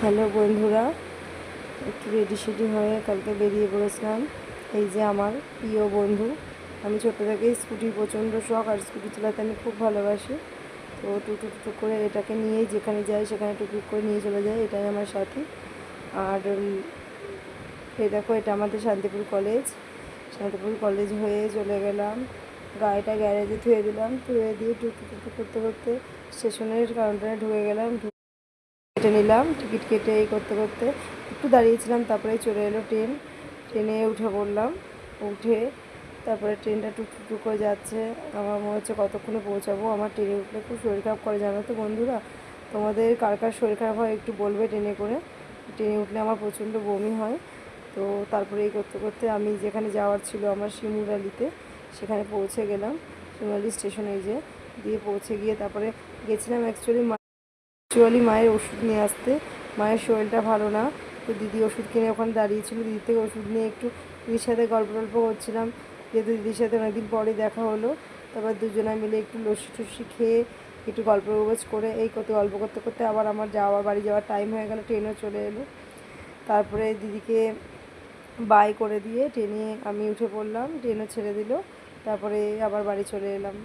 Hello বন্ধুরা, একটু ready সেডি হয়ে কালকে বেরিয়ে পড়েছিলাম। এই যে আমার প্রিয় বন্ধু। আমি ছোটো থেকেই স্কুটির প্রচণ্ড শখ, আর স্কুটি চালাতে আমি খুব ভালোবাসি। তো টুকটুক টুক করে এটাকে নিয়েই যেখানে যাই সেখানে টুকটুক করে নিয়ে চলে যায়, এটাই আমার সাথী। আর এই দেখো, এটা আমাদের শান্তিপুর কলেজ। শান্তিপুর কলেজ হয়ে চলে গেলাম, গাড়িটা গ্যারেজে ধুয়ে দিলাম, ধুয়ে দিয়ে টুকটুক টুকটুক করতে করতে স্টেশনের কাউন্টারে ঢুকে গেলাম। কেটে নিলাম, টিকিট কেটে এই করতে করতে একটু দাঁড়িয়েছিলাম, তারপরে চলে এলো ট্রেন। ট্রেনে উঠে পড়লাম। উঠে তারপরে ট্রেনটা টুকটুক করে যাচ্ছে। আমার মনে হচ্ছে কতক্ষণে পৌঁছাবো। আমার ট্রেনে উঠলে খুব শরীর খারাপ করে, জানো তো বন্ধুরা। তোমাদের কার কার শরীর খারাপ হয় একটু বলবে ট্রেনে করে। ট্রেনে উঠলে আমার প্রচণ্ড বমি হয়। তো তারপরে এই করতে করতে আমি যেখানে যাওয়ার ছিল আমার শিমুরালিতে, সেখানে পৌঁছে গেলাম। শিমুরালি স্টেশনে দিয়ে পৌঁছে গিয়ে তারপরে গেছিলাম অ্যাকচুয়ালি মায়ের ওষুধ নিয়ে আসতে। মায়ের শরীরটা ভালো না। তো দিদি ওষুধ কিনে ওখানে দাঁড়িয়েছিল, দিদি থেকে ওষুধ নিয়ে একটু দিদির সাথে গল্প টল্প করছিলাম, যেহেতু দিদির সাথে অনেকদিন পরে দেখা হলো। তারপর দুজনে মিলে একটু লস্যি টস্যি খেয়ে একটু গল্প গুজব করে এই গল্প করতে করতে আবার আমার বাড়ি যাওয়ার টাইম হয়ে গেল। ট্রেনও চলে এলো। তারপরে দিদিকে বাই করে দিয়ে ট্রেনে আমি উঠে পড়লাম, ট্রেনও ছেড়ে দিল। তারপরে আবার বাড়ি চলে এলাম।